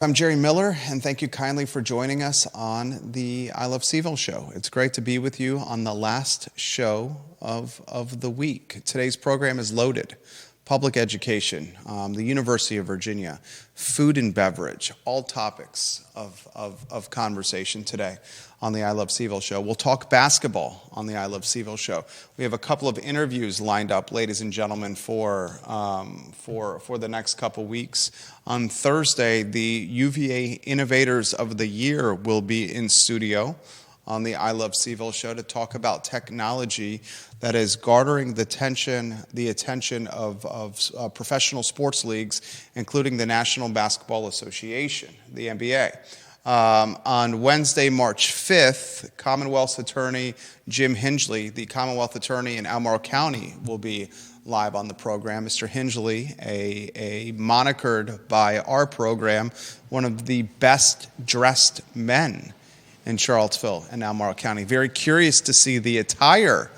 I'm Jerry Miller, and thank you kindly for joining us on the I Love CVille Show. It's great to be with you on the last show of the week. Today's program is loaded. Public education, the University of Virginia, food and beverage, all topics of conversation today on the I Love CVille Show. We'll talk basketball on the I Love CVille Show. We have a couple of interviews lined up, ladies and gentlemen, for the next couple weeks. On Thursday, the UVA Innovators of the Year will be in studio on the I Love CVille Show to talk about technology that is garnering the attention of professional sports leagues, including the National Basketball Association, the NBA. On Wednesday, March 5th, Commonwealth's Attorney Jim Hingley, the Commonwealth Attorney in Albemarle County, will be live on the program. Mr. Hingley, a monikered by our program, one of the best dressed men in Charlottesville and Albemarle County. Very curious to see the attire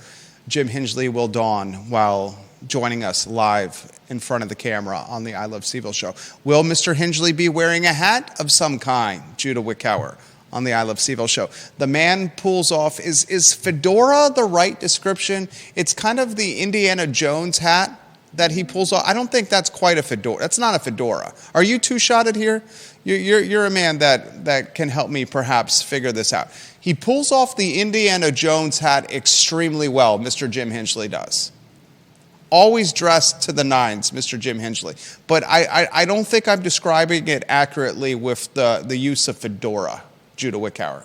Jim Hingley will don while joining us live in front of the camera on the I Love CVille Show. Will Mr. Hingley be wearing a hat of some kind, Judah Wickower, on the I Love CVille Show? The man pulls off, is fedora the right description? It's kind of the Indiana Jones hat that he pulls off. I don't think that's quite a fedora. That's not a fedora. Are you two-shotted here? You're a man that can help me perhaps figure this out. He pulls off the Indiana Jones hat extremely well, Mr. Jim Hingley does. Always dressed to the nines, Mr. Jim Hingley. But I don't think I'm describing it accurately with the use of fedora, Judah Wickower.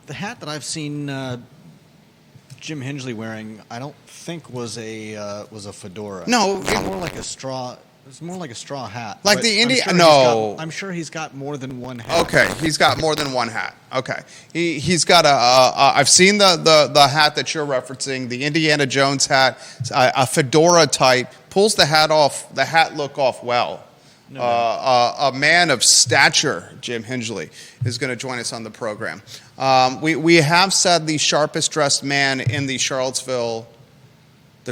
The hat that I've seen Jim Hingley wearing, I don't think was a fedora. No, it's more like a straw. It's more like a straw hat. Like the I'm sure he's got more than one hat. Okay, he's got more than one hat. Okay, he's got I've seen the hat that you're referencing, the Indiana Jones hat, a fedora type. Pulls the hat off. The hat look off well. No. A man of stature, Jim Hingley, is going to join us on the program. We have said the sharpest dressed man in the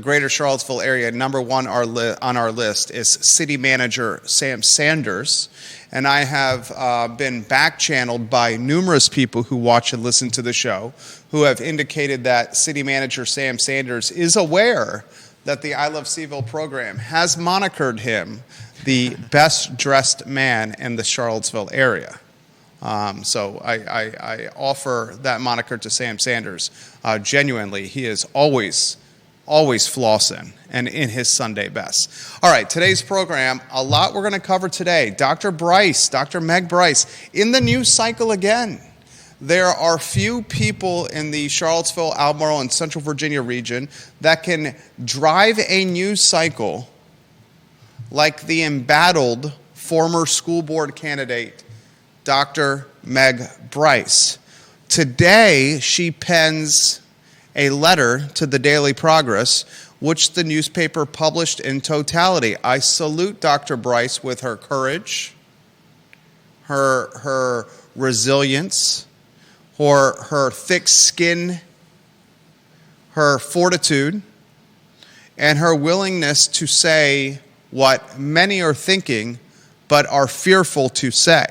greater Charlottesville area, number one on our list is City Manager Sam Sanders. And I have been back-channeled by numerous people who watch and listen to the show who have indicated that City Manager Sam Sanders is aware that the I Love CVille program has monikered him the best dressed man in the Charlottesville area. So I offer that moniker to Sam Sanders. Genuinely, he is always flossing and in his Sunday best. All right, today's program, a lot we're going to cover today. Dr. Meg Bryce, in the news cycle again. There are few people in the Charlottesville, Albemarle, and Central Virginia region that can drive a news cycle like the embattled former school board candidate, Dr. Meg Bryce. Today, she pens a letter to the Daily Progress, which the newspaper published in totality. I salute Dr. Bryce with her courage, her resilience, her thick skin, her fortitude, and her willingness to say what many are thinking but are fearful to say.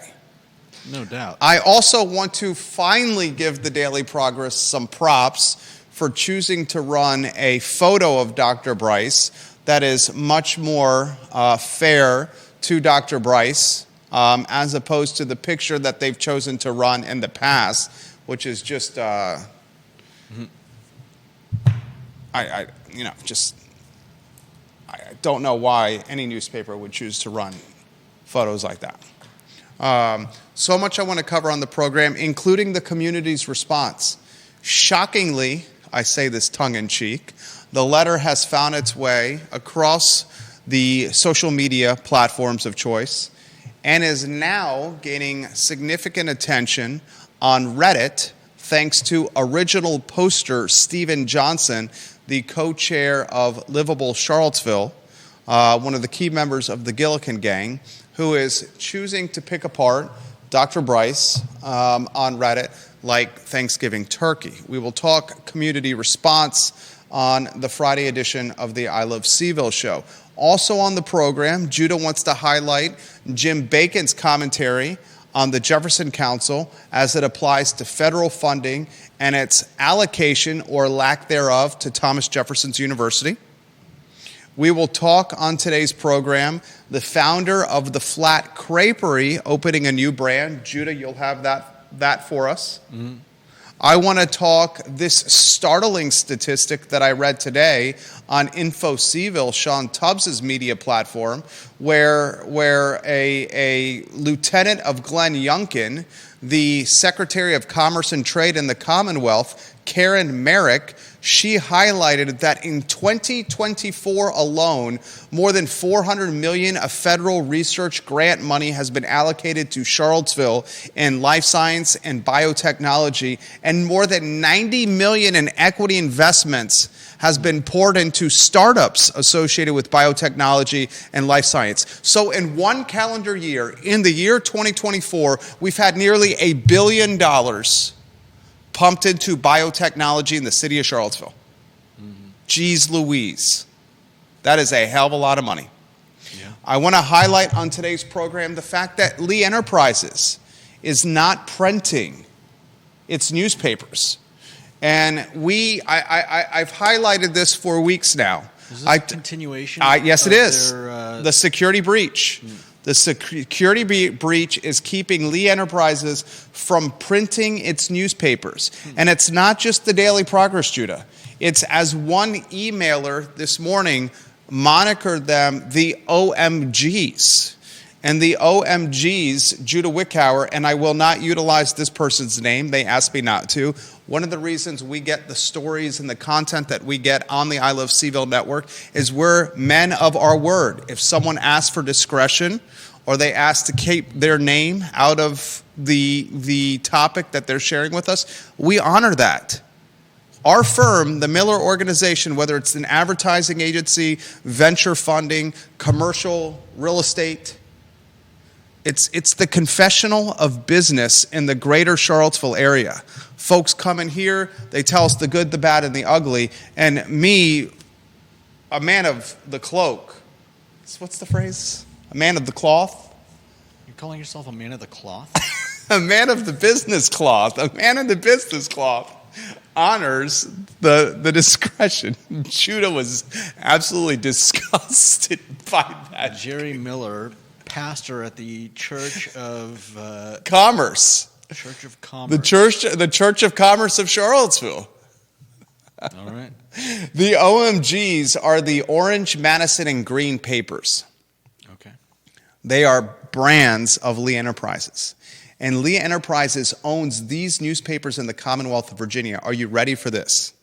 No doubt. I also want to finally give the Daily Progress some props for choosing to run a photo of Dr. Bryce that is much more fair to Dr. Bryce as opposed to the picture that they've chosen to run in the past, which is just, I don't know why any newspaper would choose to run photos like that. So much I want to cover on the program, including the community's response. Shockingly, I say this tongue-in-cheek, the letter has found its way across the social media platforms of choice and is now gaining significant attention on Reddit thanks to original poster Stephen Johnson, the co-chair of Livable Charlottesville, one of the key members of the Gillikin Gang, who is choosing to pick apart Dr. Bryce on Reddit like Thanksgiving turkey. We will talk community response on the Friday edition of the I Love CVille Show. Also on the program, Judah wants to highlight Jim Bacon's commentary on the Jefferson Council as it applies to federal funding and its allocation or lack thereof to Thomas Jefferson's University. We will talk on today's program the founder of the Flat Crêperie opening a new brand. Judah, you'll have that for us. Mm-hmm. I want to talk this startling statistic that I read today on Info CVille, Sean Tubbs' media platform, where a lieutenant of Glenn Youngkin, the Secretary of Commerce and Trade in the Commonwealth, Karen Merrick, she highlighted that in 2024 alone, more than $400 million of federal research grant money has been allocated to Charlottesville in life science and biotechnology, and more than $90 million in equity investments has been poured into startups associated with biotechnology and life science. So in one calendar year, in the year 2024, we've had nearly $1 billion pumped into biotechnology in the city of Charlottesville. Mm-hmm. Jeez Louise. That is a hell of a lot of money. Yeah. I want to highlight on today's program the fact that Lee Enterprises is not printing its newspapers. And I've highlighted this for weeks now. Is this a continuation? Yes, it is. The security breach. The security breach is keeping Lee Enterprises from printing its newspapers. And it's not just the Daily Progress, Judah. It's, as one emailer this morning monikered them, the OMGs. And the OMGs, Judah Wickhauer, and I will not utilize this person's name. They asked me not to. One of the reasons we get the stories and the content that we get on the I Love CVille Network is we're men of our word. If someone asks for discretion or they ask to keep their name out of the topic that they're sharing with us, we honor that. Our firm, the Miller Organization, whether it's an advertising agency, venture funding, commercial, real estate, it's the confessional of business in the greater Charlottesville area. Folks come in here, they tell us the good, the bad, and the ugly. And me, a man of the cloak, what's the phrase? A man of the cloth? You're calling yourself a man of the cloth? A man of the business cloth. A man of the business cloth honors the discretion. Judah was absolutely disgusted by that. Jerry Miller, pastor at the Church of Commerce. Church of Commerce. The Church of Commerce of Charlottesville. All right. The OMGs are the Orange, Madison, and Green papers. Okay. They are brands of Lee Enterprises. And Lee Enterprises owns these newspapers in the Commonwealth of Virginia. Are you ready for this?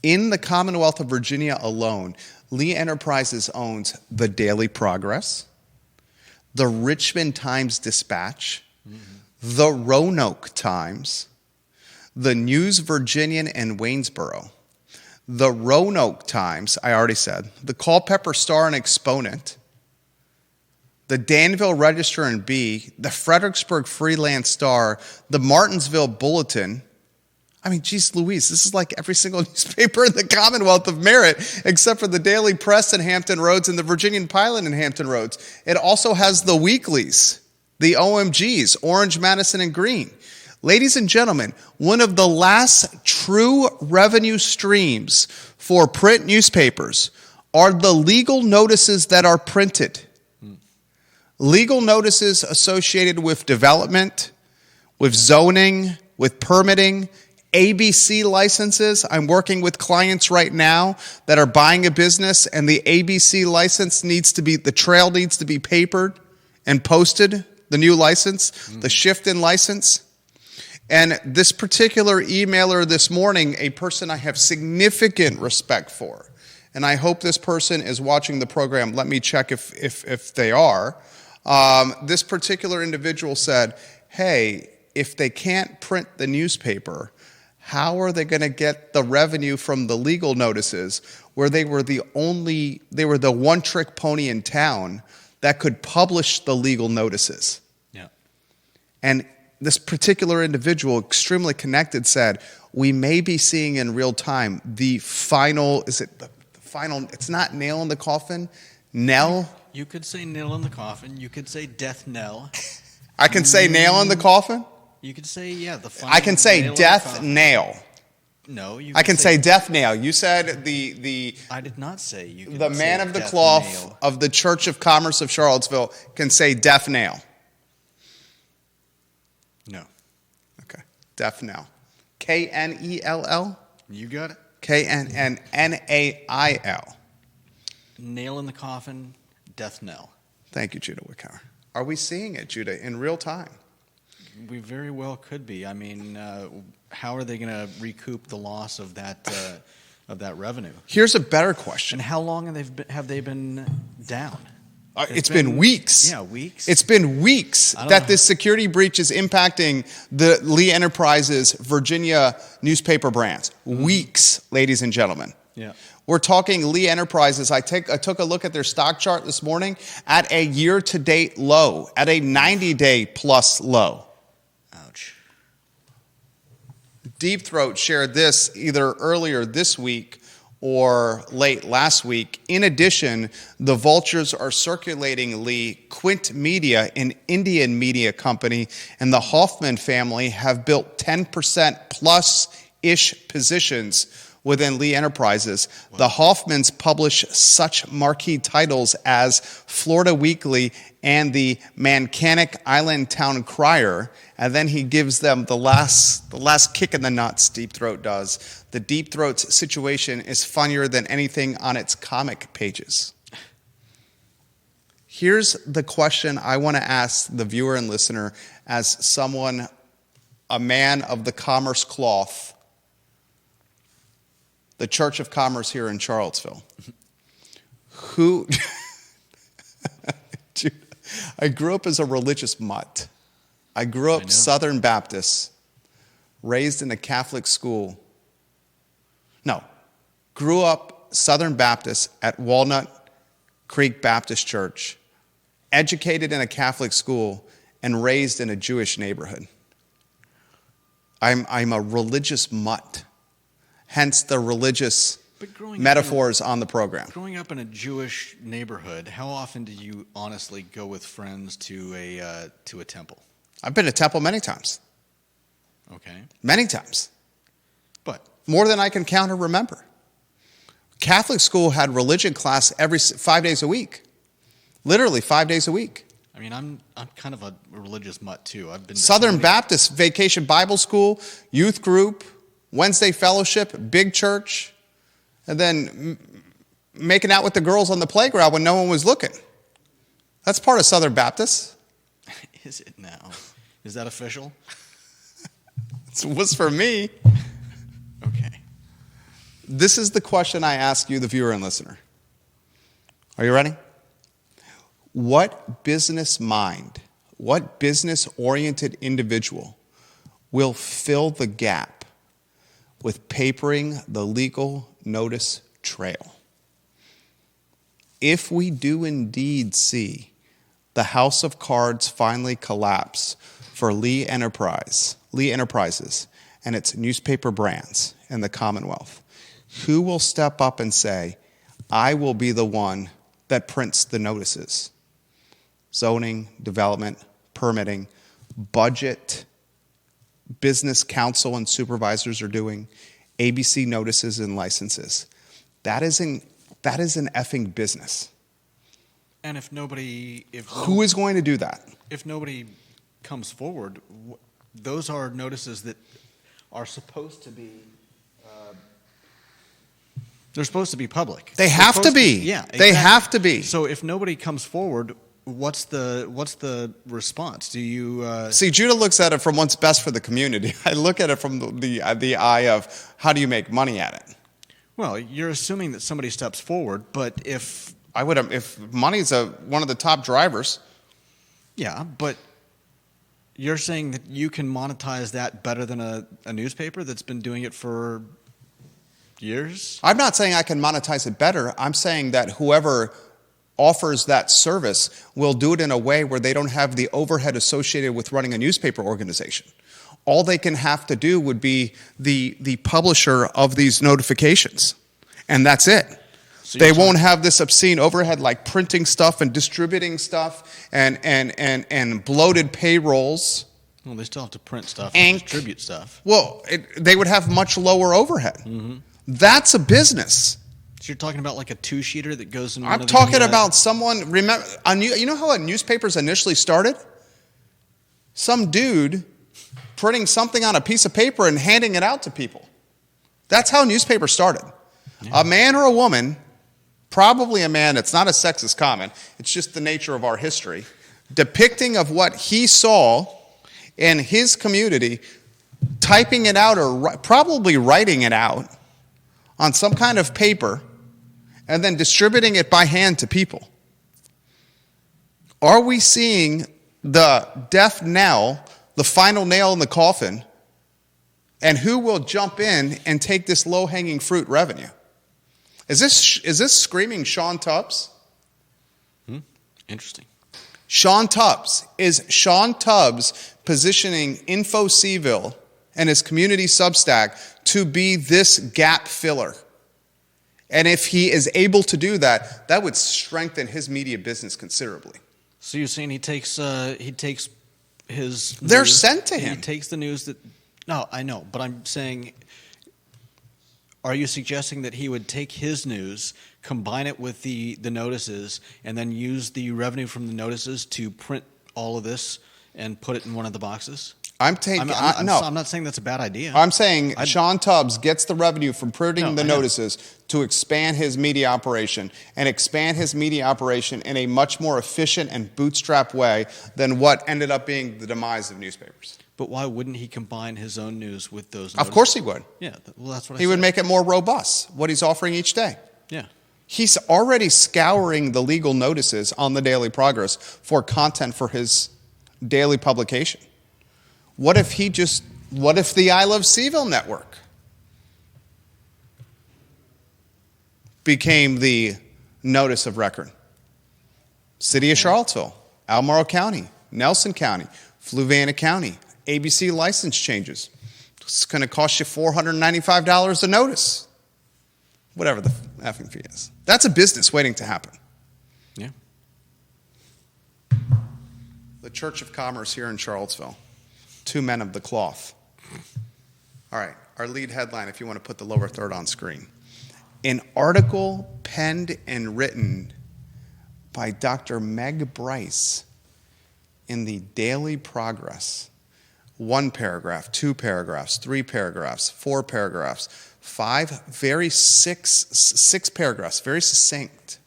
In the Commonwealth of Virginia alone, Lee Enterprises owns the Daily Progress, the Richmond Times-Dispatch, the Roanoke Times, the News Virginian and Waynesboro, the Roanoke Times, I already said, the Culpeper Star and Exponent, the Danville Register and Bee, the Fredericksburg Freelance Star, the Martinsville Bulletin. I mean, geez Louise, this is like every single newspaper in the Commonwealth of Merit, except for the Daily Press in Hampton Roads and the Virginian Pilot in Hampton Roads. It also has the weeklies, the OMGs, Orange, Madison, and Green. Ladies and gentlemen, one of the last true revenue streams for print newspapers are the legal notices that are printed. Legal notices associated with development, with zoning, with permitting, ABC licenses. I'm working with clients right now that are buying a business, and the ABC license the trail needs to be papered and posted, the new license, the shift in license. And this particular emailer this morning, a person I have significant respect for, and I hope this person is watching the program. Let me check if they are. This particular individual said, hey, if they can't print the newspaper, how are they going to get the revenue from the legal notices where they were the one-trick pony in town that could publish the legal notices? Yeah. And this particular individual, extremely connected, said, we may be seeing in real time the final, is it the final, it's not nail in the coffin. Knell. You could say nail in the coffin. You could say death knell. I can say nail in the coffin. You could say, the final I can say nail in the death coffin. nail. No, you I can say death nail. You said I did not say you could the say man of the death cloth nail. of the Church of Commerce of Charlottesville can say death nail. No. Okay. Death nail. Knell? You got it. Knnail. Nail in the coffin, death knell. Thank you, Judah Wickhauer. Are we seeing it, Judah, in real time? We very well could be. I mean, how are they going to recoup the loss of that revenue? Here's a better question. And how long have they been down? It's been weeks. Yeah, weeks. It's been weeks that this security breach is impacting the Lee Enterprises Virginia newspaper brands. Weeks, ladies and gentlemen. Yeah. We're talking Lee Enterprises. I took a look at their stock chart this morning at a year-to-date low, at a 90-day plus low. Ouch. Deep Throat shared this either earlier this week or late last week. In addition, the vultures are circulating Lee. Quint Media, an Indian media company, and the Hoffman family have built 10% plus-ish positions within Lee Enterprises. Wow. The Hoffmans publish such marquee titles as Florida Weekly and the Mankanic Island Town Crier, and then he gives them the last kick in the nuts, Deep Throat does. The Deep Throat's situation is funnier than anything on its comic pages. Here's the question I want to ask the viewer and listener as someone, a man of the commerce cloth, the Church of Commerce here in Charlottesville. I grew up as a religious mutt. I grew up Southern Baptist, raised in a Catholic school. Grew up Southern Baptist at Walnut Creek Baptist Church, educated in a Catholic school, and raised in a Jewish neighborhood. I'm a religious mutt. Hence the religious metaphors on the program. Growing up in a Jewish neighborhood, how often did you honestly go with friends to a temple? I've been to temple many times. Okay. Many times. But more than I can count or remember. Catholic school had religion class every 5 days a week. Literally 5 days a week. I mean, I'm kind of a religious mutt too. I've been to Southern Baptist Vacation Bible School, youth group, Wednesday fellowship, big church, and then making out with the girls on the playground when no one was looking. That's part of Southern Baptist. Is it now? Is that official? It was for me. Okay. This is the question I ask you, the viewer and listener. Are you ready? What business mind, what business-oriented individual will fill the gap with papering the legal notice trail? If we do indeed see the house of cards finally collapse for Lee Enterprises and its newspaper brands in the Commonwealth, who will step up and say, I will be the one that prints the notices? Zoning, development, permitting, budget, business counsel and supervisors are doing, ABC notices and licenses. That is an effing business. And who is going to do that? If nobody comes forward, those are notices that are supposed to be. They're supposed to be public. They have to be. Yeah, exactly. They have to be. So if nobody comes forward, what's the response? Do you see? Judah looks at it from what's best for the community. I look at it from the eye of how do you make money at it. Well, you're assuming that somebody steps forward, but if money's one of the top drivers. Yeah, but you're saying that you can monetize that better than a newspaper that's been doing it for years? I'm not saying I can monetize it better. I'm saying that whoever offers that service will do it in a way where they don't have the overhead associated with running a newspaper organization. All they can have to do would be the publisher of these notifications. And that's it. So They won't have this obscene overhead like printing stuff and distributing stuff and bloated payrolls. Well, they still have to print stuff Ink. and distribute stuff. Well, they would have much lower overhead. That's a business. So you're talking about like a two-sheeter that goes in. I'm talking about someone. Remember, you know how newspapers initially started? Some dude printing something on a piece of paper and handing it out to people. That's how newspapers started. Yeah. A man or a woman, probably a man. It's not a sexist comment. It's just the nature of our history, depicting of what he saw in his community, typing it out or probably writing it out on some kind of paper, and then distributing it by hand to people. Are we seeing the death knell, the final nail in the coffin, and who will jump in and take this low-hanging fruit revenue? Is this screaming Sean Tubbs? Interesting. Sean Tubbs. Is Sean Tubbs positioning Info CVille and his community Substack to be this gap filler? And if he is able to do that, that would strengthen his media business considerably. So you're saying he takes his They're news, sent to him. He takes the news that. No, I know, but I'm saying, are you suggesting that he would take his news, combine it with the notices, and then use the revenue from the notices to print all of this and put it in one of the boxes? I'm not saying that's a bad idea. I'm saying Sean Tubbs gets the revenue from printing the notices to expand his media operation and expand his media operation in a much more efficient and bootstrap way than what ended up being the demise of newspapers. But why wouldn't he combine his own news with those notices? Of course he would. Yeah, well, that's what I said. He would make it more robust, what he's offering each day. Yeah. He's already scouring the legal notices on the Daily Progress for content for his daily publication. What if the I Love CVille Network became the notice of record? City of Charlottesville, Albemarle County, Nelson County, Fluvanna County, ABC license changes. It's going to cost you $495 a notice. Whatever the effing fee is. That's a business waiting to happen. Yeah. The Church of Commerce here in Charlottesville. 2 men of the cloth. All right, our lead headline, if you want to put the lower third on screen. An article penned and written by Dr. Meg Bryce in the Daily Progress. 1 paragraph, 2 paragraphs, 3 paragraphs, 4 paragraphs, 6 paragraphs, very succinct.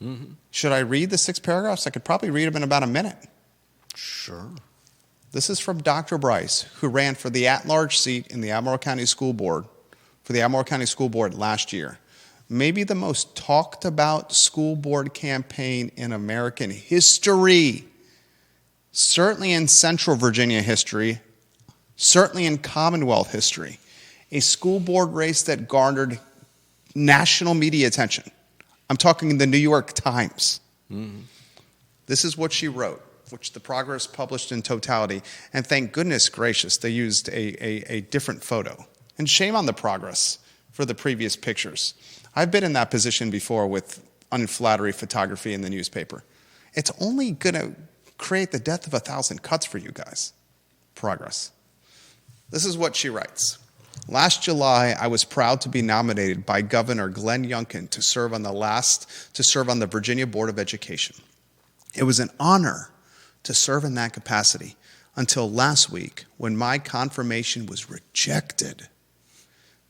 Mm-hmm. Should I read the 6 paragraphs? I could probably read them in about a minute. Sure. This is from Dr. Bryce, who ran for the at-large seat in the Albemarle County School Board, for the Albemarle County School Board last year. Maybe the most talked about school board campaign in American history. Certainly in Central Virginia history, certainly in Commonwealth history. A school board race that garnered national media attention. I'm talking the New York Times. Mm-hmm. This is what she wrote, which the Progress published in totality. And thank goodness gracious, they used a different photo. And shame on the Progress for the previous pictures. I've been in that position before with unflattering photography in the newspaper. It's only going to create the death of 1,000 cuts for you guys. Progress. This is what she writes. Last July, I was proud to be nominated by Governor Glenn Youngkin to serve on the Virginia Board of Education. It was an honor to serve in that capacity until last week when my confirmation was rejected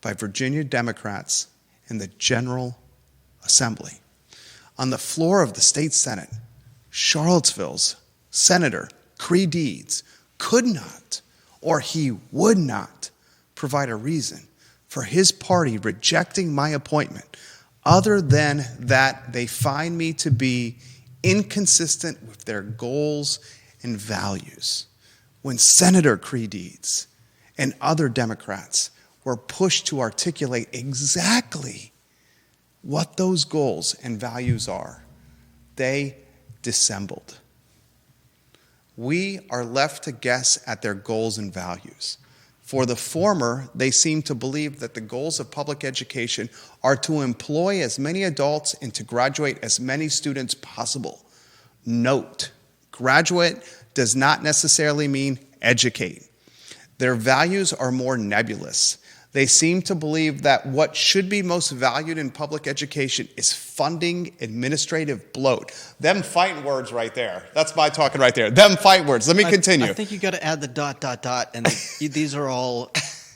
by Virginia Democrats in the General Assembly. On the floor of the state Senate, Charlottesville's Senator Cree Deeds could not, or he would not, provide a reason for his party rejecting my appointment other than that they find me to be inconsistent with their goals and values. When Senator Cree Deeds and other Democrats were pushed to articulate exactly what those goals and values are, they dissembled. We are left to guess at their goals and values. For the former, they seem to believe that the goals of public education are to employ as many adults and to graduate as many students possible. Note, graduate does not necessarily mean educate. Their values are more nebulous. They seem to believe that what should be most valued in public education is funding administrative bloat. Them fighting words right there. That's my talking right there. Them fight words. Let me continue. I think you got to add the ... and these are all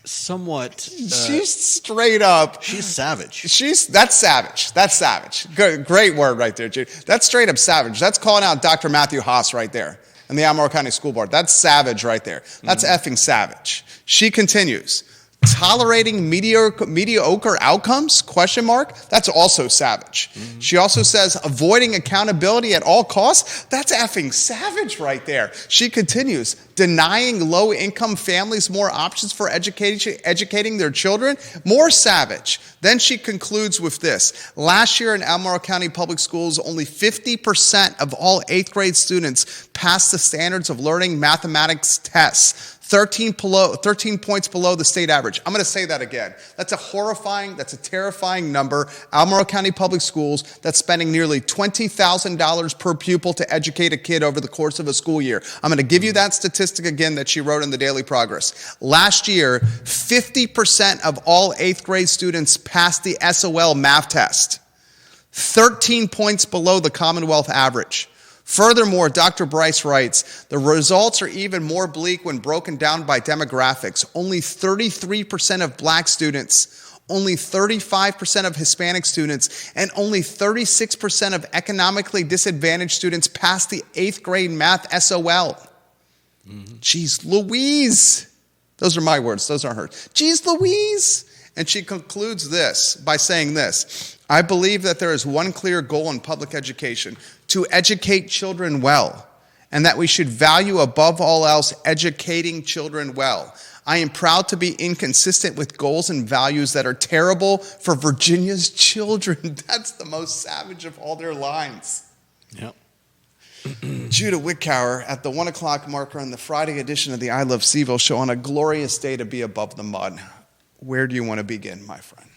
somewhat. She's straight up. She's savage. That's savage. That's savage. Great word right there, Jude. That's straight up savage. That's calling out Dr. Matthew Haas right there and the Albemarle County School Board. That's savage right there. That's effing savage. She continues. Tolerating mediocre outcomes? Question mark. That's also savage. She also says avoiding accountability at all costs. That's effing savage right there. She continues. Denying low-income families more options for educating their children. More savage. Then she concludes with this. Last year in Albemarle County Public Schools, only 50% of all 8th grade students passed the standards of learning mathematics tests. 13 points below the state average. I'm going to say that again. That's a terrifying number. Albemarle County Public Schools that's spending nearly $20,000 per pupil to educate a kid over the course of a school year. I'm going to give you that statistic again that she wrote in the Daily Progress. Last year, 50% of all 8th grade students passed the SOL math test. 13 points below the Commonwealth average. Furthermore, Dr. Bryce writes, the results are even more bleak when broken down by demographics. Only 33% of black students, only 35% of Hispanic students, and only 36% of economically disadvantaged students pass the 8th grade math SOL. Jeez Louise. Those are my words. Those aren't hers. Jeez Louise. And she concludes this by saying this. I believe that there is one clear goal in public education, to educate children well, and that we should value above all else educating children well. I am proud to be inconsistent with goals and values that are terrible for Virginia's children. That's the most savage of all their lines. Yep. Judah Wickower at the 1 o'clock marker on the Friday edition of the I Love CVille Show on a glorious day to be above the mud. Where do you want to begin, my friend?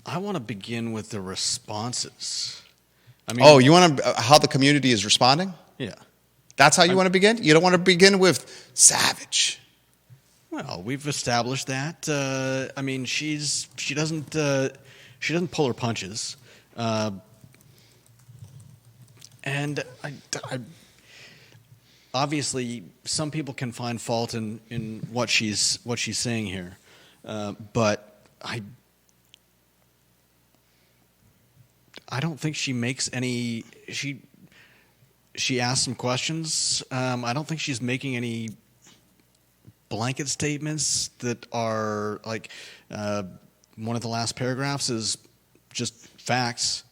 I want to begin with the responses. You want to how the community is responding? Yeah. That's how you want to begin? You don't want to begin with savage. Well, we've established that. She doesn't pull her punches, and I obviously some people can find fault in what she's saying here, but I don't think she makes any. She asks some questions. I don't think she's making any blanket statements that are like one of the last paragraphs is just facts.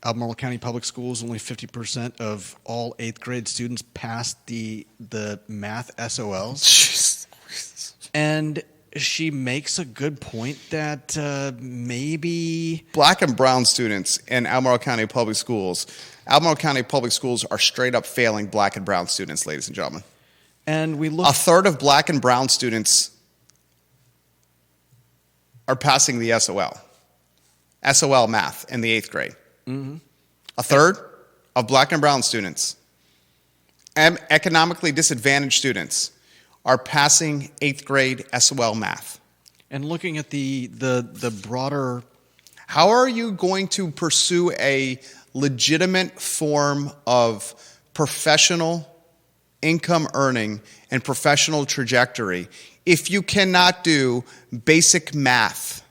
Albemarle County Public Schools, only 50% of all 8th grade students passed the math SOLs. Jeez. And she makes a good point that maybe black and brown students in Albemarle County Public Schools are straight up failing black and brown students, ladies and gentlemen. And a third of black and brown students are passing the SOL math in the 8th grade. Mm-hmm. A third of black and brown students and economically disadvantaged students are passing 8th grade SOL math. And looking at the broader... How are you going to pursue a legitimate form of professional income earning and professional trajectory if you cannot do basic math?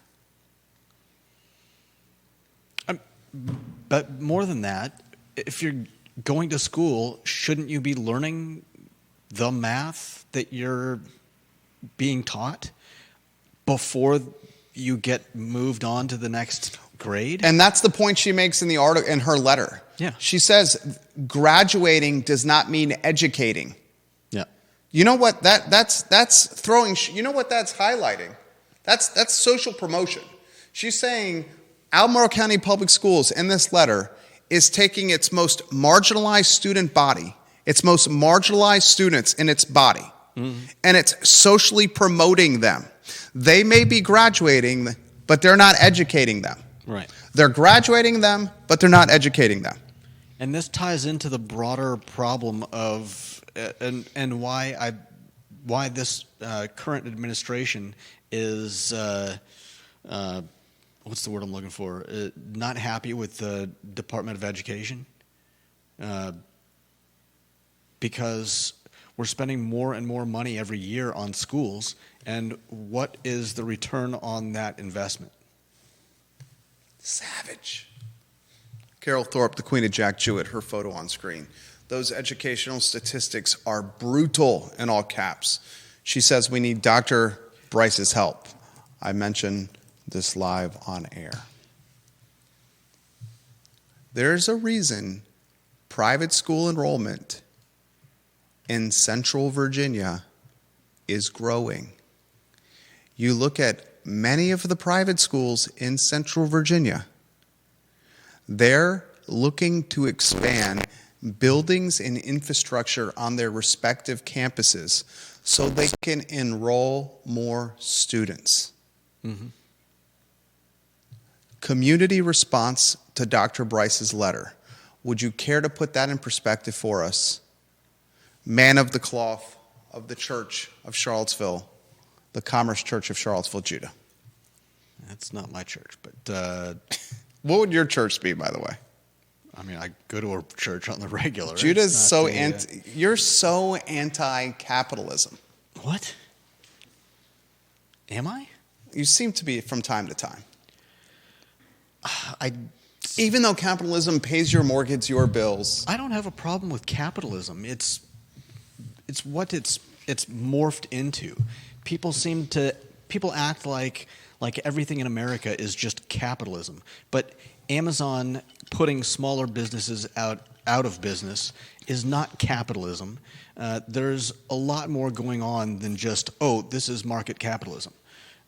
But more than that, if you're going to school, shouldn't you be learning the math that you're being taught before you get moved on to the next grade? And that's the point she makes in the article, in her letter. Yeah. She says graduating does not mean educating. Yeah. You know what that's throwing, you know what that's highlighting? That's social promotion. She's saying Albemarle County Public Schools in this letter is taking its most marginalized student body, its most marginalized students in its body, And it's socially promoting them. They may be graduating, but they're not educating them. Right. They're graduating them, but they're not educating them. And this ties into the broader problem of and why this current administration is what's the word I'm looking for? Not happy with the Department of Education, because we're spending more and more money every year on schools, and what is the return on that investment? Savage. Carol Thorpe, the Queen of Jack Jewett, her photo on screen. Those educational statistics are brutal in all caps. She says we need Dr. Bryce's help. I mentioned this live on air. There's a reason private school enrollment in Central Virginia is growing. You look at many of the private schools in Central Virginia, they're looking to expand buildings and infrastructure on their respective campuses so they can enroll more students. Mm-hmm. Community response to Dr. Bryce's letter. Would you care to put that in perspective for us? Man of the cloth of the Church of Charlottesville, the Commerce Church of Charlottesville, Judah. That's not my church, but What would your church be, by the way? I mean, I go to a church on the regular. Judah's so you're so anti-capitalism. What? Am I? You seem to be from time to time. Even though capitalism pays your mortgage, your bills. I don't have a problem with capitalism. It's what it's morphed into. People act like everything in America is just capitalism. But Amazon putting smaller businesses out of business is not capitalism. There's a lot more going on than just, this is market capitalism.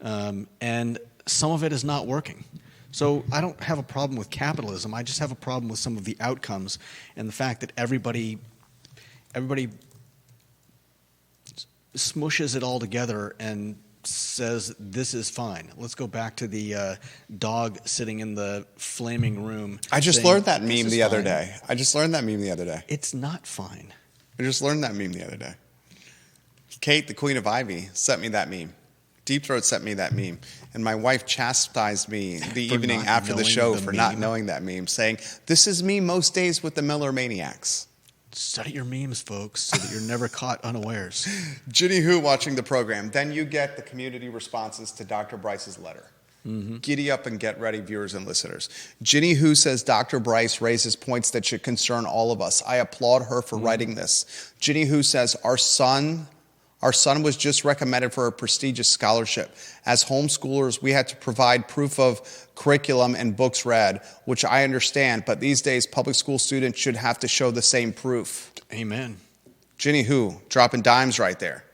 And some of it is not working. So I don't have a problem with capitalism. I just have a problem with some of the outcomes and the fact that everybody smushes it all together and says this is fine. Let's go back to the dog sitting in the flaming room. I just learned that meme the other day. It's not fine. I just learned that meme the other day. Kate, the Queen of Ivy, sent me that meme. Deep Throat sent me that meme. And my wife chastised me the evening after the show for not knowing that meme, saying, this is me most days with the Miller Maniacs. Study your memes, folks, so that you're never caught unawares. Ginny Who watching the program. Then you get the community responses to Dr. Bryce's letter. Mm-hmm. Giddy up and get ready, viewers and listeners. Ginny Who says Dr. Bryce raises points that should concern all of us. I applaud her for writing this. Ginny Who says our son was just recommended for a prestigious scholarship. As homeschoolers, we had to provide proof of curriculum and books read, which I understand, but these days public school students should have to show the same proof. Amen. Ginny Who, dropping dimes right there.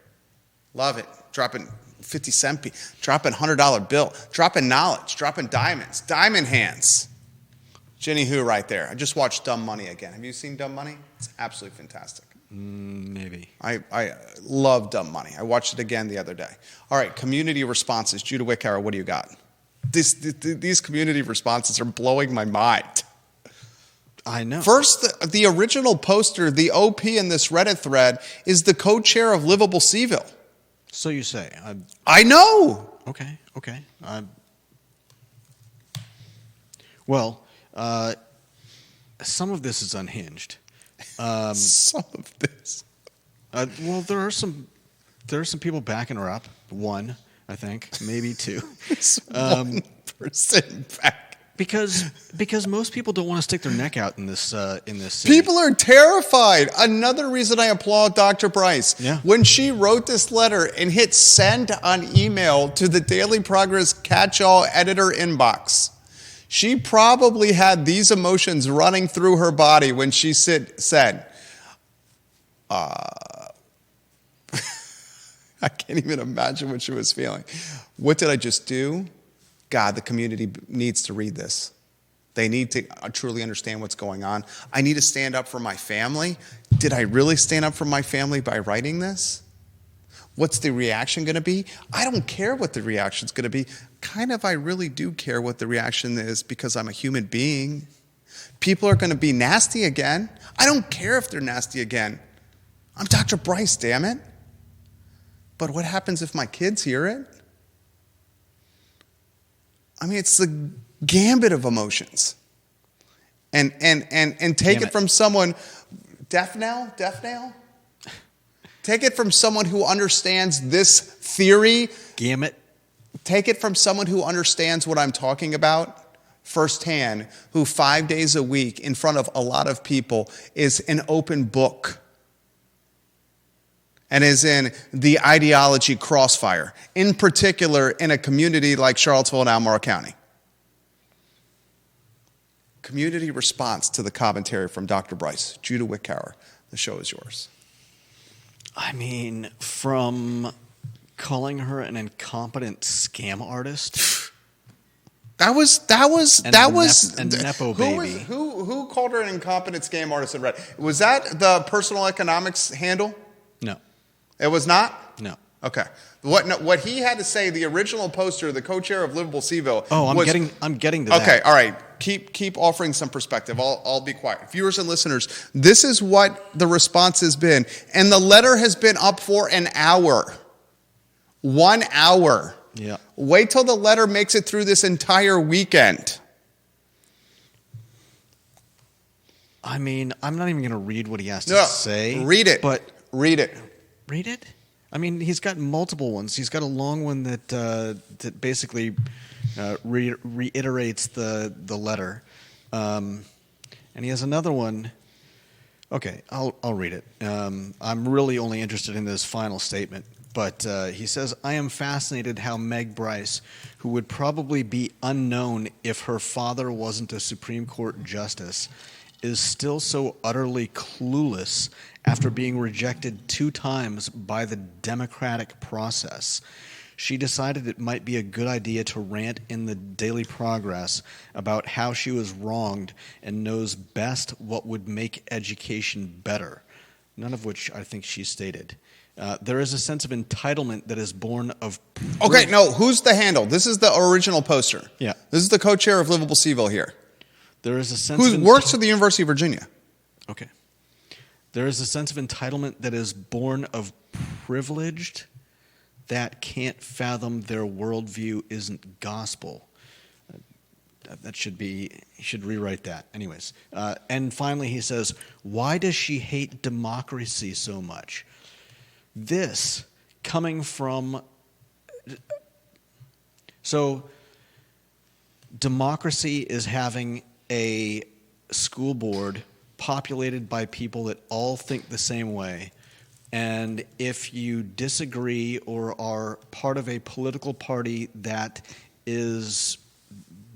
Love it. Dropping 50-cent, dropping $100 bill, dropping knowledge, dropping diamonds, diamond hands. Ginny Who right there. I just watched Dumb Money again. Have you seen Dumb Money? It's absolutely fantastic. Maybe. I love Dumb Money. I watched it again the other day. All right, community responses. Judah Wickhauer, what do you got? These community responses are blowing my mind. I know. First, the original poster, the OP in this Reddit thread, is the co-chair of Livable CVille. So you say. I know. Okay. Some of this is unhinged. Some of this. Well, there are some people backing her up. One, I think, maybe two. One person back. Because most people don't want to stick their neck out in this city. People are terrified. Another reason I applaud Dr. Bryce. Yeah. When she wrote this letter and hit send on email to the Daily Progress catch-all editor inbox, she probably had these emotions running through her body when she said, I can't even imagine what she was feeling. What did I just do? God, the community needs to read this. They need to truly understand what's going on. I need to stand up for my family. Did I really stand up for my family by writing this? What's the reaction going to be? I don't care what the reaction's going to be. Kind of, I really do care what the reaction is because I'm a human being. People are going to be nasty again. I don't care if they're nasty again. I'm Dr. Bryce, damn it. But what happens if my kids hear it? I mean, it's the gambit of emotions. And take it from someone, deaf now? Take it from someone who understands this theory. Gamut. Take it from someone who understands what I'm talking about firsthand, who 5 days a week in front of a lot of people is an open book and is in the ideology crossfire, in particular in a community like Charlottesville and Albemarle County. Community response to the commentary from Dr. Bryce. Judah Wickower, the show is yours. I mean, from calling her an incompetent scam artist. That was a nepo baby. Who called her an incompetent scam artist and read? Was that the personal economics handle? No. It was not? No. Okay. What he had to say, the original poster, the co-chair of Livable CVille. Oh, I'm getting to that. Okay, all right. Keep offering some perspective. I'll be quiet. Viewers and listeners, this is what the response has been. And the letter has been up for an hour. 1 hour. Yeah. Wait till the letter makes it through this entire weekend. I mean, I'm not even going to read what he has to say. Read it. But read it. Read it? I mean, he's got multiple ones. He's got a long one that basically reiterates the letter, and he has another one. Okay, I'll read it. I'm really only interested in this final statement, but he says, "I am fascinated how Meg Bryce, who would probably be unknown if her father wasn't a Supreme Court justice, is still so utterly clueless after being rejected 2 times by the democratic process. She decided it might be a good idea to rant in the Daily Progress about how she was wronged and knows best what would make education better," none of which I think she stated. "There is a sense of entitlement that is born of..." Okay, no, who's the handle? This is the original poster. Yeah. This is the co-chair of Livable CVille here. There is a sense who works at the University of Virginia. Okay. "There is a sense of entitlement that is born of privileged that can't fathom their worldview isn't gospel." That should be, he should rewrite that. Anyways. And finally he says, "Why does she hate democracy so much?" This coming from... So, democracy is having a school board populated by people that all think the same way. And if you disagree or are part of a political party that is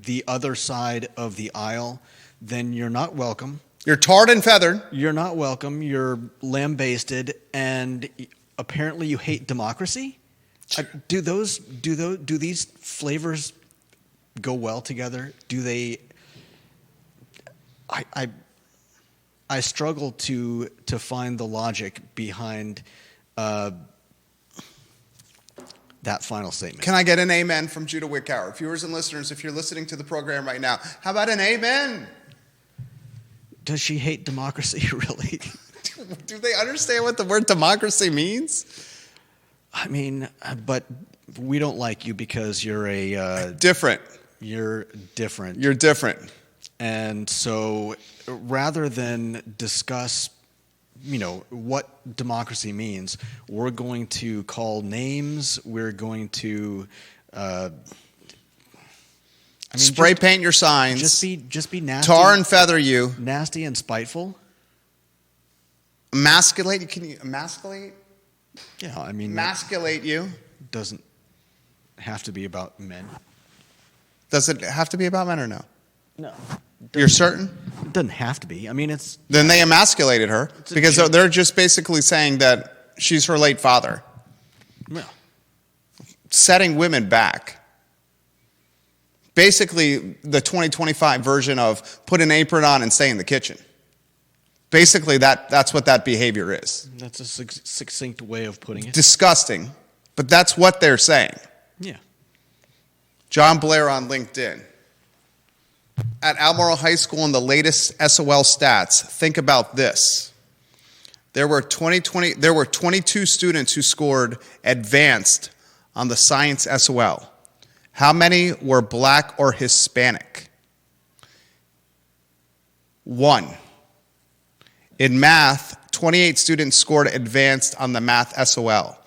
the other side of the aisle, then you're not welcome. You're tarred and feathered. You're not welcome. You're lambasted, and apparently you hate democracy. Do these flavors go well together? Do they? I struggle to find the logic behind that final statement. Can I get an amen from Judah Wickower? Viewers and listeners, if you're listening to the program right now, how about an amen? Does she hate democracy, really? Do they understand what the word democracy means? I mean, but we don't like you because you're different. You're different. You're different. And so rather than discuss, what democracy means, we're going to call names. We're going to spray paint your signs. Just be nasty. Tar and feather you. Nasty and spiteful. Emasculate. Can you emasculate? Yeah, I mean, emasculate you. Doesn't have to be about men. Does it have to be about men or no? No. You're certain? It doesn't have to be. I mean, it's... Then they emasculated her because they're just basically saying that she's her late father. Yeah. Setting women back. Basically, the 2025 version of put an apron on and stay in the kitchen. Basically, that's what that behavior is. That's a succinct way of putting it. Disgusting, but that's what they're saying. Yeah. John Blair on LinkedIn. At Albemarle High School in the latest SOL stats, think about this. There were 22 students who scored advanced on the science SOL. How many were black or Hispanic? 1. In math, 28 students scored advanced on the math SOL.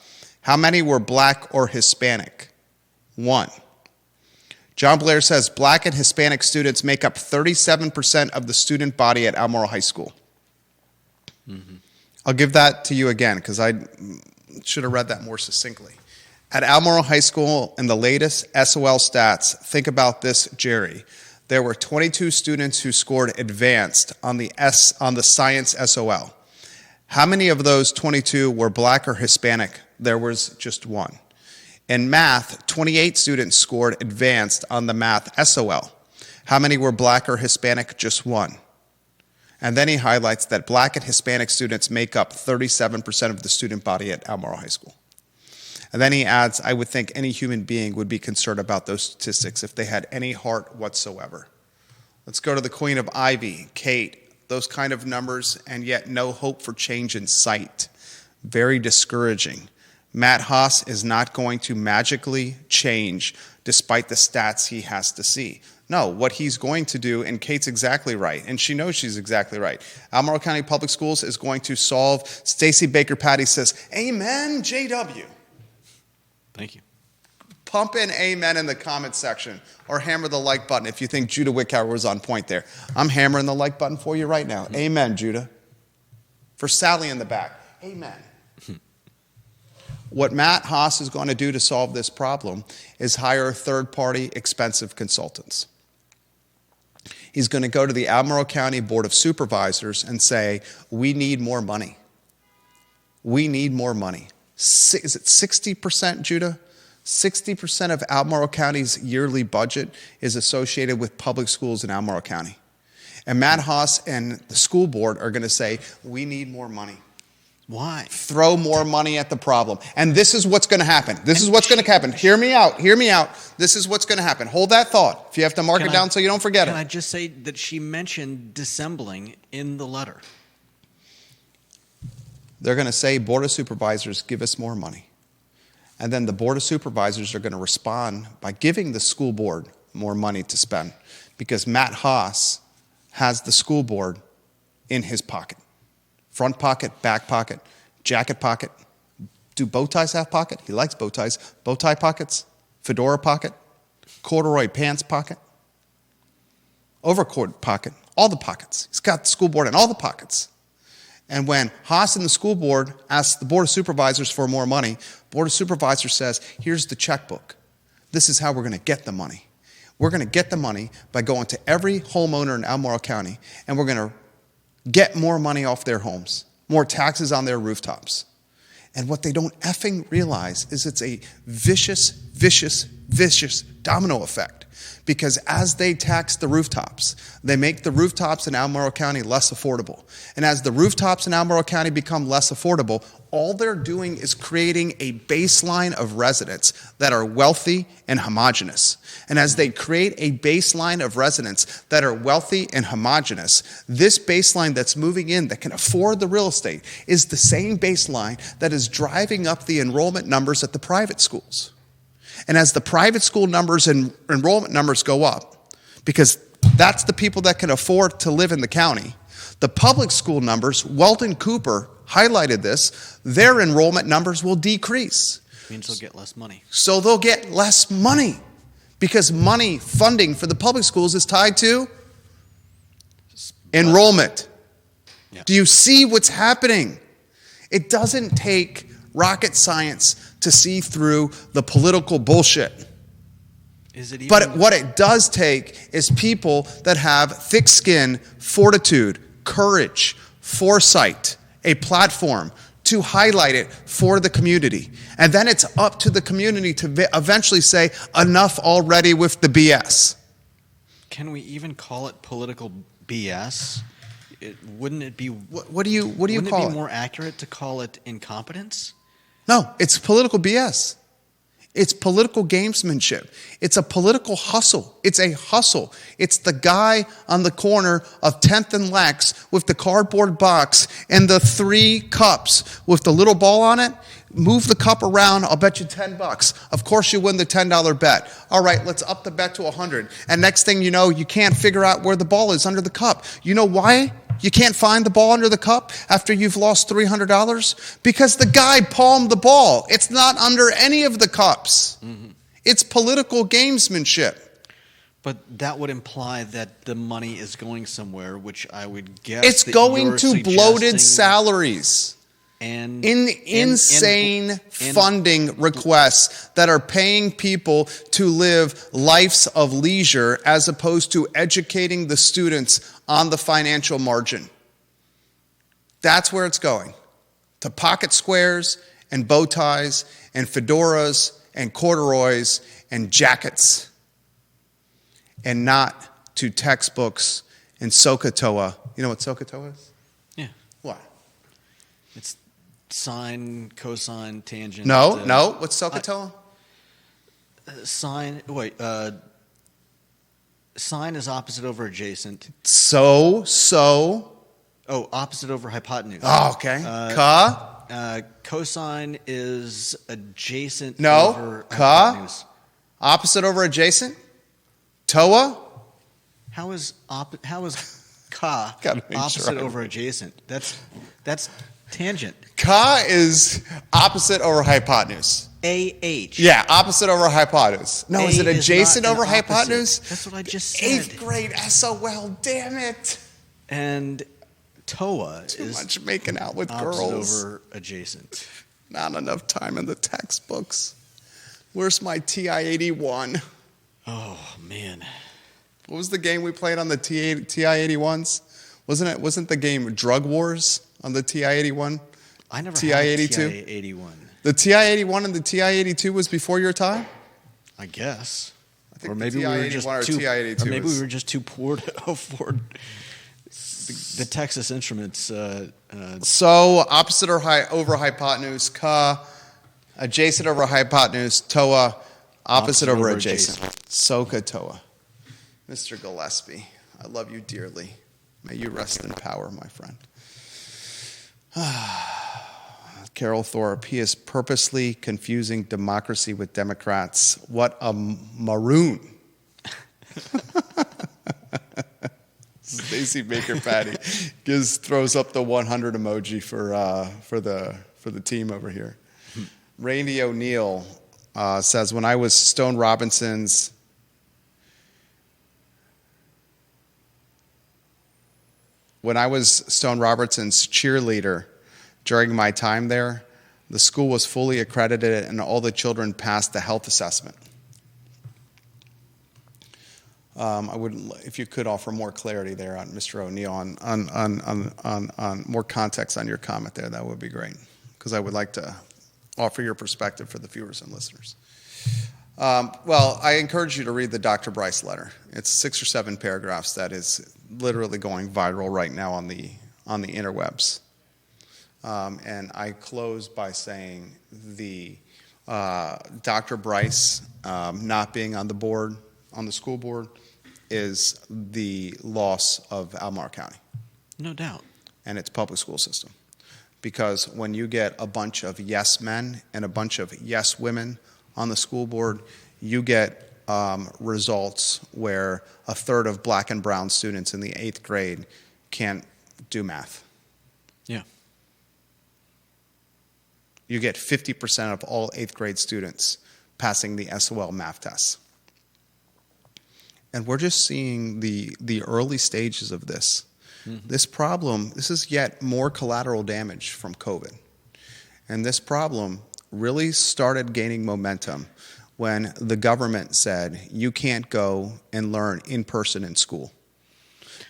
How many were black or Hispanic? 1. John Blair says black and Hispanic students make up 37% of the student body at Albemarle High School. Mm-hmm. I'll give that to you again because I should have read that more succinctly. At Albemarle High School in the latest SOL stats, think about this, Jerry. There were 22 students who scored advanced on the science SOL. How many of those 22 were black or Hispanic? There was just 1. In math, 28 students scored advanced on the math SOL. How many were black or Hispanic? Just 1. And then he highlights that black and Hispanic students make up 37% of the student body at Albemarle High School. And then he adds, I would think any human being would be concerned about those statistics if they had any heart whatsoever. Let's go to the Queen of Ivy, Kate. Those kind of numbers, and yet no hope for change in sight. Very discouraging. Matt Haas is not going to magically change despite the stats he has to see. No, what he's going to do, and Kate's exactly right, and she knows she's exactly right. Albemarle County Public Schools is going to solve. Stacy Baker Patty says, amen, JW. Thank you. Pump in amen in the comment section or hammer the like button if you think Judah Wickower was on point there. I'm hammering the like button for you right now. Mm-hmm. Amen, Judah. For Sally in the back, amen. What Matt Haas is going to do to solve this problem is hire third-party expensive consultants. He's going to go to the Albemarle County Board of Supervisors and say, we need more money. We need more money. Is it 60%, Judah? 60% of Albemarle County's yearly budget is associated with public schools in Albemarle County. And Matt Haas and the school board are going to say, we need more money. Why? Throw more money at the problem. And this is what's going to happen. This is what's going to happen. Hear me out. Hear me out. This is what's going to happen. Hold that thought. If you have to mark it down so you don't forget it. Can I just say that she mentioned dissembling in the letter? They're going to say, Board of Supervisors, give us more money. And then the Board of Supervisors are going to respond by giving the school board more money to spend because Matt Haas has the school board in his pocket. Front pocket, back pocket, jacket pocket. Do bow ties have pocket? He likes bow ties. Bow tie pockets, fedora pocket, corduroy pants pocket, overcoat pocket, all the pockets. He's got the school board in all the pockets. And when Haas and the school board asks the Board of Supervisors for more money, Board of Supervisors says, here's the checkbook. This is how we're going to get the money. We're going to get the money by going to every homeowner in Albemarle County, and we're going to get more money off their homes, more taxes on their rooftops. And what they don't effing realize is it's a vicious, vicious, vicious domino effect. Because as they tax the rooftops, they make the rooftops in Albemarle County less affordable. And as the rooftops in Albemarle County become less affordable, all they're doing is creating a baseline of residents that are wealthy and homogenous. And as they create a baseline of residents that are wealthy and homogenous, this baseline that's moving in that can afford the real estate is the same baseline that is driving up the enrollment numbers at the private schools. And as the private school numbers and enrollment numbers go up, because that's the people that can afford to live in the county, the public school numbers, Weldon Cooper highlighted this, their enrollment numbers will decrease. Which means they'll get less money. So they'll get less money because money funding for the public schools is tied to enrollment. Yeah. Do you see what's happening? It doesn't take rocket science to see through the political bullshit. But what it does take is people that have thick skin, fortitude, courage, foresight, a platform to highlight it for the community. And then it's up to the community to eventually say, enough already with the BS. Can we even call it political BS? Wouldn't it be? What do you Wouldn't call it it? be more accurate to call it incompetence? No, it's political BS. It's political gamesmanship. It's a political hustle. It's a hustle. It's the guy on the corner of 10th and Lex with the cardboard box and the 3 cups with the little ball on it. Move the cup around, I'll bet you $10. Of course you win the $10 bet. All right, let's up the bet to 100. And next thing you know, you can't figure out where the ball is under the cup. You know why you can't find the ball under the cup after you've lost $300? Because the guy palmed the ball. It's not under any of the cups. Mm-hmm. It's political gamesmanship. But that would imply that the money is going somewhere, which I would guess it's that going you're to bloated salaries. And insane funding requests that are paying people to live lives of leisure as opposed to educating the students on the financial margin. That's where it's going. To pocket squares and bow ties and fedoras and corduroys and jackets. And not to textbooks and SOHCAHTOA. You know what SOHCAHTOA is? Yeah. What? It's sine, cosine, tangent. No. What's SOHCAHTOA? Sine. Wait. Sine is opposite over adjacent. So. Oh, opposite over hypotenuse. Oh, okay. Cosine is adjacent No. over hypotenuse. Opposite over adjacent? TOA? How is opposite over adjacent? That's tangent. Is opposite over hypotenuse. AH. Yeah, opposite over hypotenuse. No, is it adjacent over hypotenuse? That's what I just said. 8th grade SOL, damn it. And TOA Too is much making out with opposite girls. over adjacent. Not enough time in the textbooks. Where's my TI-81? Oh, man. What was the game we played on the TI-81s? Wasn't the game Drug Wars on the TI-81? I never TI-82? had a TI-81. The TI-81 and the TI-82 was before your time? I guess. I think Or maybe the we were TI-81 just or too, TI-82 or maybe was- we were just too poor to afford the Texas Instruments. So opposite or over hypotenuse, adjacent over hypotenuse, TOA, opposite over adjacent. SOHCAHTOA. Mr. Gillespie, I love you dearly. May you rest in power, my friend. Carol Thorpe, he is purposely confusing democracy with Democrats. What a maroon. Stacy Baker Patty throws up the 100 emoji for the team over here. Randy O'Neill says, when I was Stone Robinson's cheerleader during my time there, the school was fully accredited and all the children passed the health assessment. I would, if you could offer more clarity there on Mr. O'Neill, on more context on your comment there, that would be great, because I would like to offer your perspective for the viewers and listeners. Well, I encourage you to read the Dr. Bryce letter. It's 6 or 7 paragraphs that is literally going viral right now on the interwebs. And I close by saying the Dr. Bryce not being on the school board, is the loss of Albemarle County. No doubt. And its public school system. Because when you get a bunch of yes men and a bunch of yes women on the school board, you get results where a third of black and brown students in the 8th grade can't do math. Yeah. You get 50% of all 8th grade students passing the SOL math tests. And we're just seeing the early stages of this. Mm-hmm. This is yet more collateral damage from COVID. And this problem really started gaining momentum when the government said, you can't go and learn in person in school.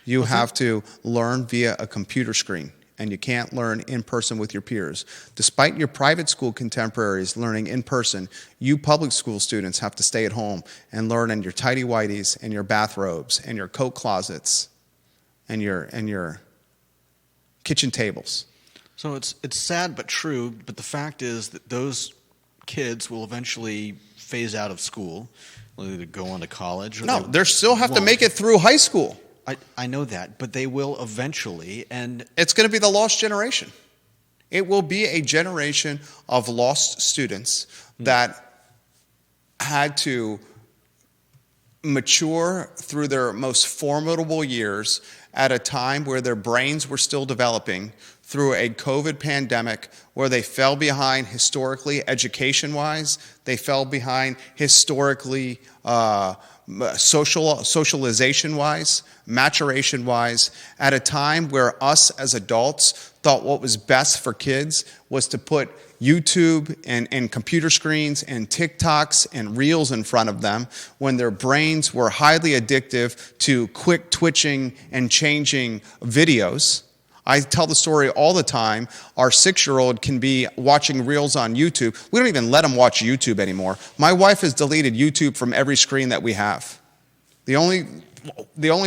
You have to learn via a computer screen, and you can't learn in person with your peers. Despite your private school contemporaries learning in person, you public school students have to stay at home and learn in your tighty-whities and your bathrobes and your coat closets and your kitchen tables. So it's sad but true, but the fact is that those kids will eventually phase out of school. They'll either go on to college or They still have to make it through high school. I know that, but they will eventually, and it's going to be the lost generation. It will be a generation of lost students that had to mature through their most formidable years at a time where their brains were still developing, through a COVID pandemic where they fell behind historically, education-wise. They fell behind historically, socialization-wise, maturation-wise, at a time where us as adults thought what was best for kids was to put YouTube and computer screens and TikToks and Reels in front of them, when their brains were highly addictive to quick twitching and changing videos. I tell the story all the time. Our 6-year-old can be watching Reels on YouTube. We don't even let him watch YouTube anymore. My wife has deleted YouTube from every screen that we have. The only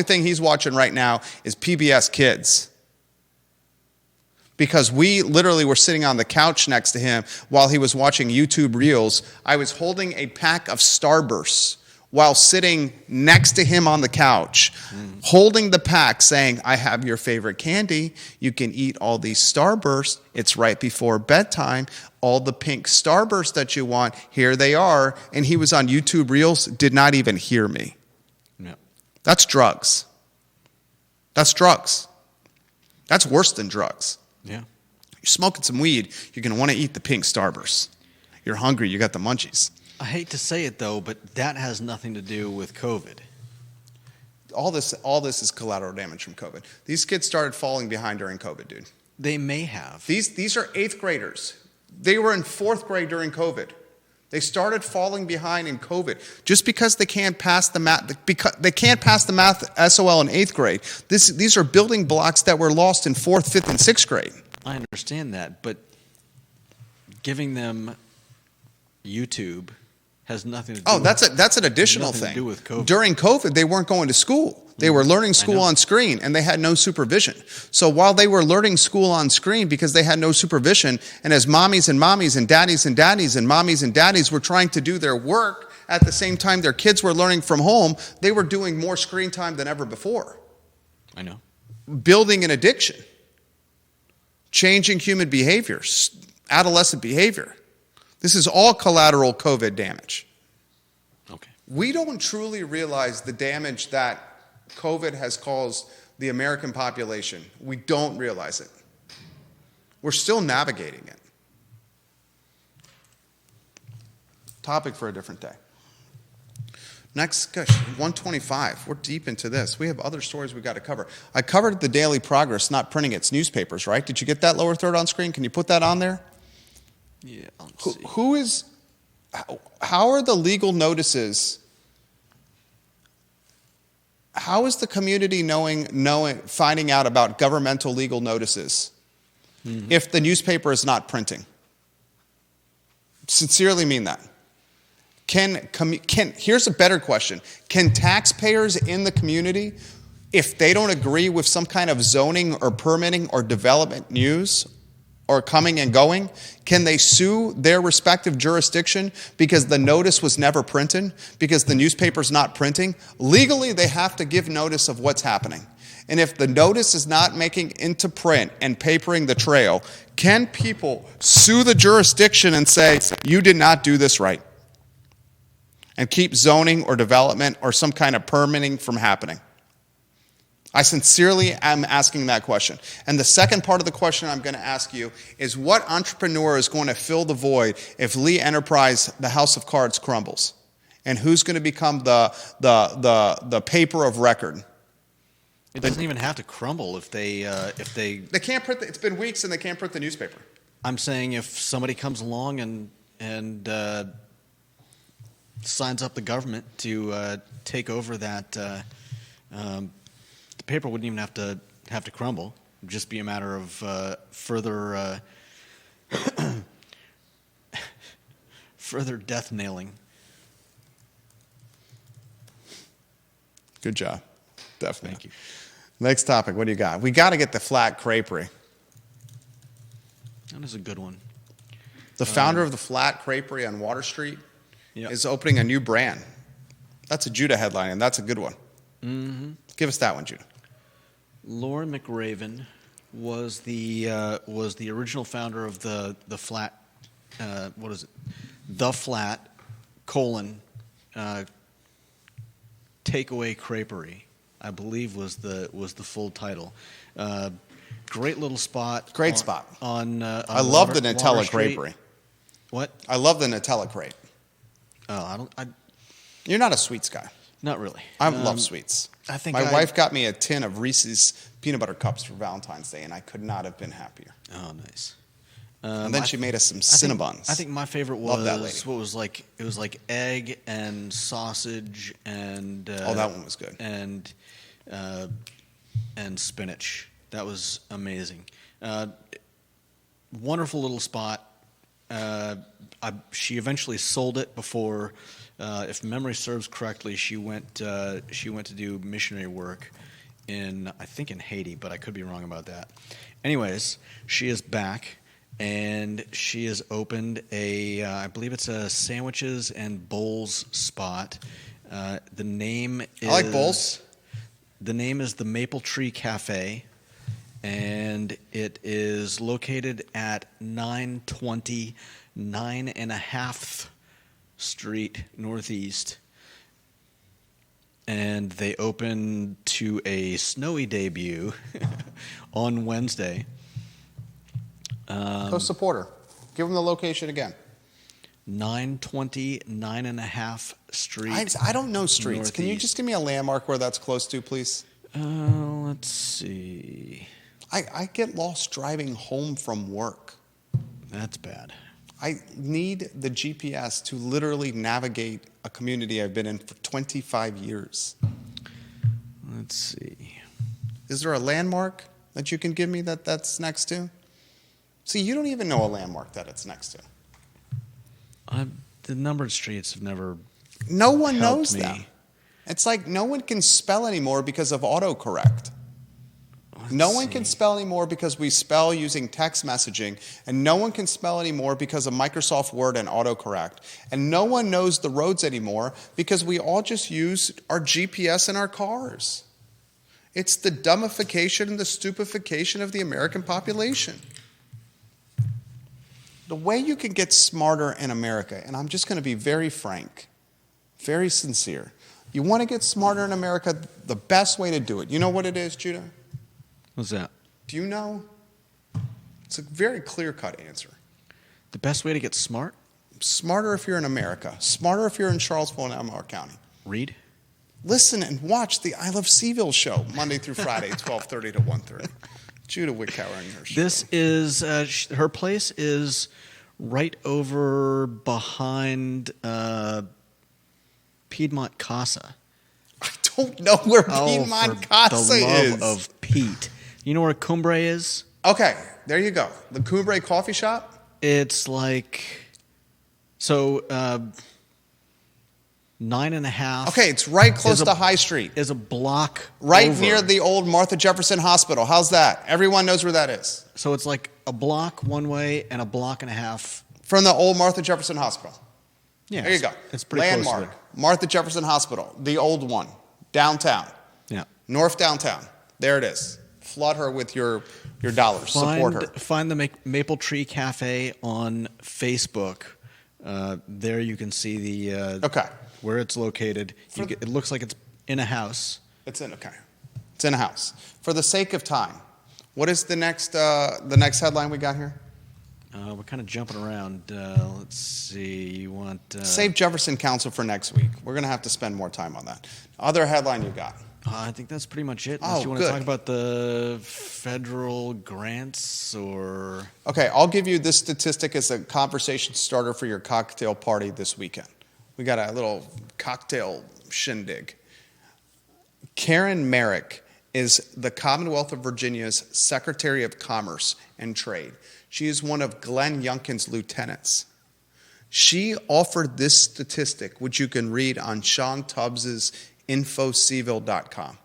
thing he's watching right now is PBS Kids. Because we literally were sitting on the couch next to him while he was watching YouTube Reels. I was holding a pack of Starbursts while sitting next to him on the couch, holding the pack, saying, I have your favorite candy. You can eat all these Starbursts. It's right before bedtime. All the pink Starbursts that you want, here they are. And he was on YouTube Reels, did not even hear me. No. That's drugs. That's drugs. That's worse than drugs. Yeah. You're smoking some weed, you're going to want to eat the pink Starbursts. You're hungry, you got the munchies. I hate to say it, though, but that has nothing to do with COVID. All this is collateral damage from COVID. These kids started falling behind during COVID, dude. They may have. These are 8th graders. They were in 4th grade during COVID. They started falling behind in COVID just because they can't pass the math. Because they can't pass the math SOL in 8th grade. These are building blocks that were lost in 4th, 5th, and 6th grade. I understand that, but giving them YouTube has nothing to do. Oh, that's an additional thing. To do with COVID. During COVID, they weren't going to school. They were learning school on screen, and they had no supervision. So while they were learning school on screen because they had no supervision, and as mommies and mommies and daddies and daddies and mommies and daddies were trying to do their work at the same time their kids were learning from home, they were doing more screen time than ever before. I know. Building an addiction. Changing human behaviors. Adolescent behavior. This is all collateral COVID damage. Okay. We don't truly realize the damage that COVID has caused the American population. We don't realize it. We're still navigating it. Topic for a different day. Next, gosh, 125. We're deep into this. We have other stories we've got to cover. I covered the Daily Progress not printing its newspapers, right? Did you get that lower third on screen? Can you put that on there? Yeah, let's see. How are the legal notices? How is the community finding out about governmental legal notices if the newspaper is not printing? Sincerely mean that. Here's a better question. Can taxpayers in the community, if they don't agree with some kind of zoning or permitting or development news or coming and going, can they sue their respective jurisdiction because the notice was never printed, because the newspaper's not printing? Legally, they have to give notice of what's happening. And if the notice is not making into print and papering the trail, can people sue the jurisdiction and say, you did not do this right? And keep zoning or development or some kind of permitting from happening? I sincerely am asking that question. And the second part of the question I'm going to ask you is, what entrepreneur is going to fill the void if Lee Enterprise, the house of cards, crumbles? And who's going to become the paper of record? It doesn't even have to crumble if they They can't print. It's been weeks and they can't print the newspaper. I'm saying if somebody comes along and signs up the government to take over that. The paper wouldn't even have to crumble. It would just be a matter of further death nailing. Good job. Definitely. Thank you. Next topic. What do you got? We got to get the flat Crêperie. That is a good one. The founder of the Flat Crêperie on Water Street Yep. is opening a new brand. That's a Judah headline, and that's a good one. Mm-hmm. Give us that one, Judah. Lauren McRaven was the original founder of the Flat. What is it? The Flat : Takeaway Crêperie, I believe was the full title. Great little spot. Great spot. I love the Nutella Crêperie. What? I love the Nutella crepe. Oh, You're not a sweets guy. not really. I love sweets. I think my wife got me a tin of Reese's peanut butter cups for Valentine's Day, and I could not have been happier. Oh, nice. And then she made us some Cinnabons. I think my favorite Love that lady. was what was like it was like egg and sausage and that one was good. And spinach. That was amazing. Wonderful little spot. She eventually sold it before, if memory serves correctly, she went to do missionary work I think in Haiti, but I could be wrong about that. Anyways, she is back, and she has opened I believe it's a sandwiches and bowls spot. The name is... I like bowls. The name is the Maple Tree Cafe, and it is located at 920 9.5th Street Northeast. And they open to a snowy debut on Wednesday. Go support her. Give them the location again. 920 9.5th Street. I don't know streets. Northeast. Can you just give me a landmark where that's close to, please? Let's see. I get lost driving home from work. That's bad. I need the GPS to literally navigate a community I've been in for 25 years. Let's see. Is there a landmark that you can give me that's next to? See, you don't even know a landmark that it's next to. The numbered streets have never No one helped knows me. them. It's like no one can spell anymore because of autocorrect. No one can spell anymore because we spell using text messaging, and no one can spell anymore because of Microsoft Word and autocorrect. And no one knows the roads anymore because we all just use our GPS in our cars. It's the dumbification and the stupefaction of the American population. The way you can get smarter in America, and I'm just going to be very frank, very sincere. You want to get smarter in America, the best way to do it. You know what it is, Judah? What's that? Do you know? It's a very clear-cut answer. The best way to get smart? Smarter if you're in America. Smarter if you're in Charlesville and Elmore County. Read? Listen and watch the I Love CVille Show, Monday through Friday, 12:30 to 1:30. Judah Wickhauer and her show. This is, her place is right over behind Piedmont Casa. I don't know where Piedmont Casa the love is. of Pete. You know where Cumbre is? Okay, there you go. The Cumbre Coffee Shop? It's like, so 9.5. Okay, it's right close to High Street. Is a block Right over. near the old Martha Jefferson Hospital. How's that? Everyone knows where that is. So it's like a block one way and a block and a half. From the old Martha Jefferson Hospital. Yeah, There you go. It's pretty Landmark. close to Martha Jefferson Hospital, the old one, downtown. Yeah. North downtown. There it is. Flood her with your dollars. Support her. Find the Maple Tree Cafe on Facebook. There you can see the where it's located. It looks like it's in a house. It's in a house. For the sake of time, what is the next headline we got here? We're kind of jumping around. Let's see. You want Save Jefferson Council for next week. We're going to have to spend more time on that. Other headline you got? I think that's pretty much it. Oh, you want good. to talk about the federal grants or? Okay, I'll give you this statistic as a conversation starter for your cocktail party this weekend. We got a little cocktail shindig. Karen Merrick is the Commonwealth of Virginia's Secretary of Commerce and Trade. She is one of Glenn Youngkin's lieutenants. She offered this statistic, which you can read on Sean Tubbs's infocville.com.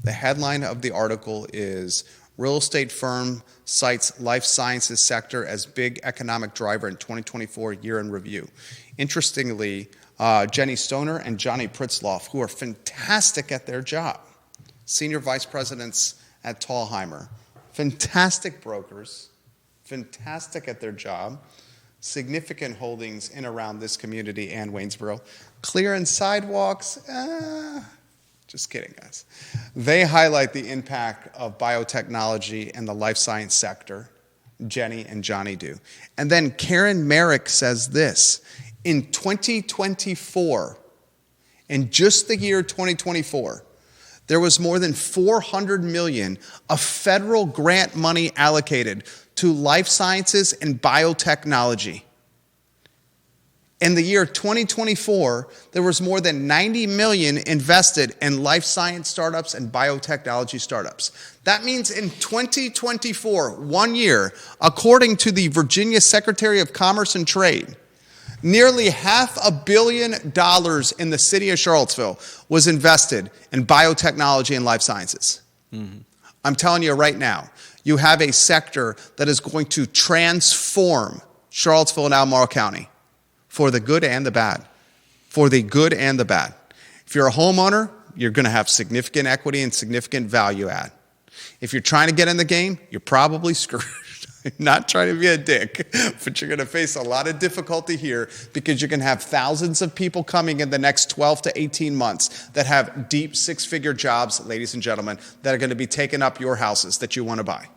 The headline of the article is Real estate firm cites life sciences sector as big economic driver in 2024 year in review. Interestingly, Jenny Stoner and Johnny Pritzloff, who are fantastic at their job, senior vice presidents at Tallheimer, fantastic brokers, fantastic at their job, significant holdings in around this community and Waynesboro, clearing sidewalks, just kidding, guys. They highlight the impact of biotechnology in the life science sector. Jenny and Johnny do. And then Karen Merrick says this, in 2024, in just the year 2024, there was more than $400 million of federal grant money allocated to life sciences and biotechnology. In the year 2024, there was more than $90 million invested in life science startups and biotechnology startups. That means in 2024, 1 year, according to the Virginia Secretary of Commerce and Trade, nearly $500 million in the city of Charlottesville was invested in biotechnology and life sciences. Mm-hmm. I'm telling you right now, you have a sector that is going to transform Charlottesville and Albemarle County for the good and the bad. For the good and the bad. If you're a homeowner, you're going to have significant equity and significant value add. If you're trying to get in the game, you're probably screwed. Not trying to be a dick, but you're going to face a lot of difficulty here because you're going to have thousands of people coming in the next 12 to 18 months that have deep six-figure jobs, ladies and gentlemen, that are going to be taking up your houses that you want to buy.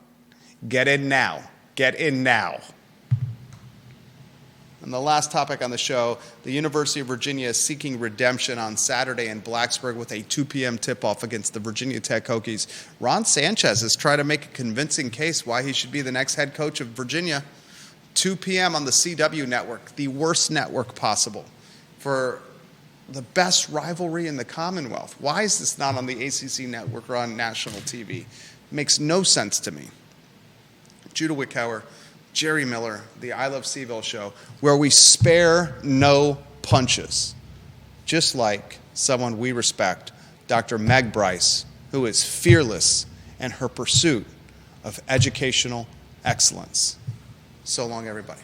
Get in now. Get in now. And the last topic on the show, the University of Virginia is seeking redemption on Saturday in Blacksburg with a 2 p.m. tip-off against the Virginia Tech Hokies. Ron Sanchez is trying to make a convincing case why he should be the next head coach of Virginia. 2 p.m. on the CW network, the worst network possible for the best rivalry in the Commonwealth. Why is this not on the ACC network or on national TV? It makes no sense to me. Judah Wickhauer, Jerry Miller, the I Love CVille Show, where we spare no punches. Just like someone we respect, Dr. Meg Bryce, who is fearless in her pursuit of educational excellence. So long, everybody.